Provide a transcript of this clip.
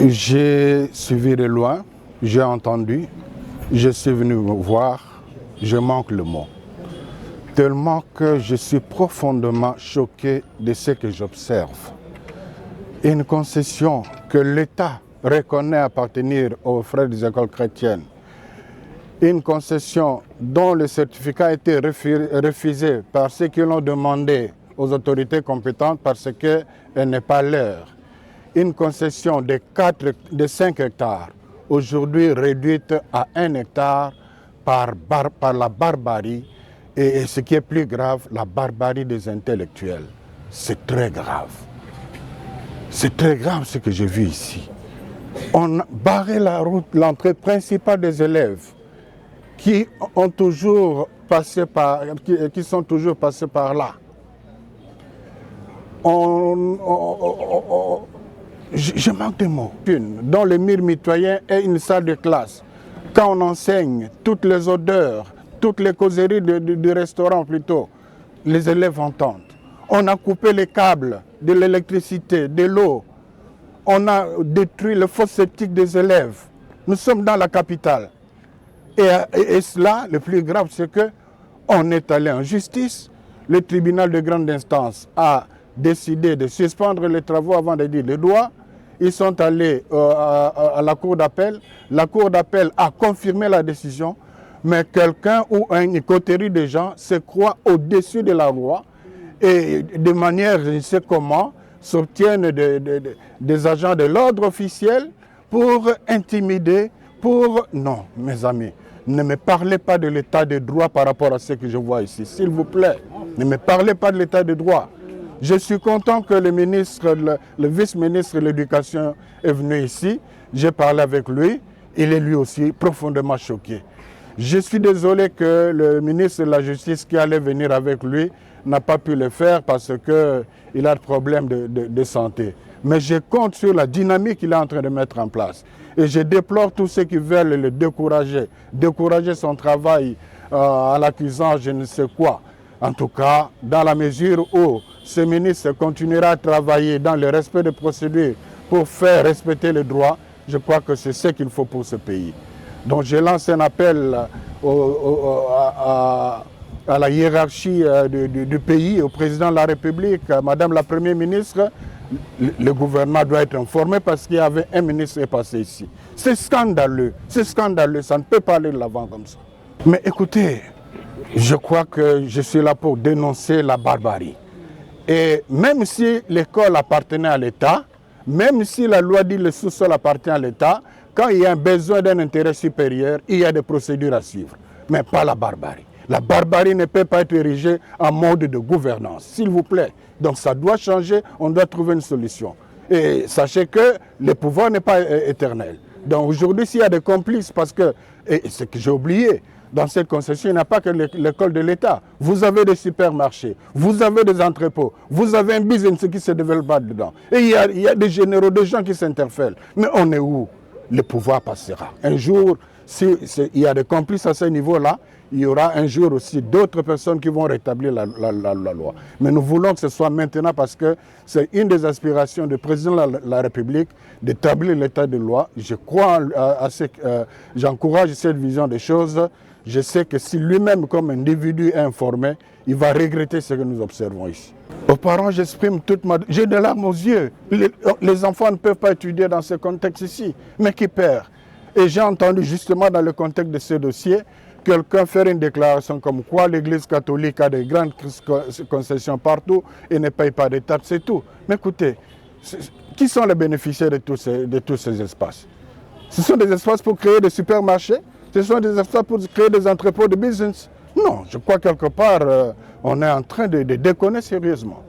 J'ai suivi de loin, j'ai entendu, je suis venu me voir, je manque le mot. Tellement que je suis profondément choqué de ce que j'observe. Une concession que l'État reconnaît appartenir aux frères des écoles chrétiennes, une concession dont le certificat a été refusé par ceux qui l'ont demandé aux autorités compétentes parce qu'elle n'est pas leur. Une concession de 5 hectares, aujourd'hui réduite à 1 hectare par la barbarie et ce qui est plus grave, la barbarie des intellectuels. C'est très grave. C'est très grave ce que j'ai vu ici. On a barré la route, l'entrée principale des élèves qui sont toujours passés par là. Je manque de mots. Dans le mur mitoyen est une salle de classe. Quand on enseigne, toutes les odeurs, toutes les causeries du restaurant plutôt, les élèves entendent. On a coupé les câbles de l'électricité, de l'eau. On a détruit le fosse septique des élèves. Nous sommes dans la capitale. Et cela, le plus grave, c'est qu'on est allé en justice. Le tribunal de grande instance a décidé de suspendre les travaux avant de dire le droit. Ils sont allés à la cour d'appel. La cour d'appel a confirmé la décision. Mais quelqu'un ou une coterie de gens se croient au-dessus de la loi et de manière, je ne sais comment, s'obtiennent des agents de l'ordre officiel pour intimider, Non, mes amis, ne me parlez pas de l'état de droit par rapport à ce que je vois ici, s'il vous plaît. Ne me parlez pas de l'état de droit. Je suis content que le vice-ministre de l'Éducation est venu ici. J'ai parlé avec lui. Il est lui aussi profondément choqué. Je suis désolé que le ministre de la Justice qui allait venir avec lui n'a pas pu le faire parce qu'il a des problèmes de santé. Mais je compte sur la dynamique qu'il est en train de mettre en place. Et je déplore tous ceux qui veulent le décourager son travail en l'accusant je ne sais quoi. En tout cas, dans la mesure où ce ministre continuera à travailler dans le respect des procédures pour faire respecter les droits, je crois que c'est ce qu'il faut pour ce pays. Donc je lance un appel à la hiérarchie du pays, au président de la République, Madame la Première ministre. Le gouvernement doit être informé parce qu'il y avait un ministre qui est passé ici. C'est scandaleux, ça ne peut pas aller de l'avant comme ça. Mais écoutez, je crois que je suis là pour dénoncer la barbarie. Et même si l'école appartenait à l'État, même si la loi dit que le sous-sol appartient à l'État, quand il y a un besoin d'un intérêt supérieur, il y a des procédures à suivre, mais pas la barbarie. La barbarie ne peut pas être érigée en mode de gouvernance, s'il vous plaît. Donc ça doit changer, on doit trouver une solution. Et sachez que le pouvoir n'est pas éternel. Donc aujourd'hui, s'il y a des complices, parce que, et ce que j'ai oublié, dans cette concession, il n'y a pas que l'école de l'État. Vous avez des supermarchés, vous avez des entrepôts, vous avez un business qui se développe dedans. Et il y a des généraux, des gens qui s'interfèrent. Mais on est où? Le pouvoir passera. Un jour, s'il y a des complices à ce niveau-là, il y aura un jour aussi d'autres personnes qui vont rétablir la loi. Mais nous voulons que ce soit maintenant parce que c'est une des aspirations du président de la République d'établir l'état de loi. Je crois j'encourage cette vision des choses. Je sais que si lui-même, comme individu, est informé, il va regretter ce que nous observons ici. Aux parents, j'exprime toute ma... J'ai des larmes aux yeux. Les enfants ne peuvent pas étudier dans ce contexte ici. Mais qui perd? Et j'ai entendu justement dans le contexte de ce dossier, quelqu'un faire une déclaration comme quoi l'Église catholique a de grandes concessions partout et ne paye pas de taxes, c'est tout. Mais écoutez, qui sont les bénéficiaires de tous ces espaces? Ce sont des espaces pour créer des supermarchés? Ce sont des espaces pour créer des entrepôts de business? Non, je crois quelque part, on est en train de déconner sérieusement.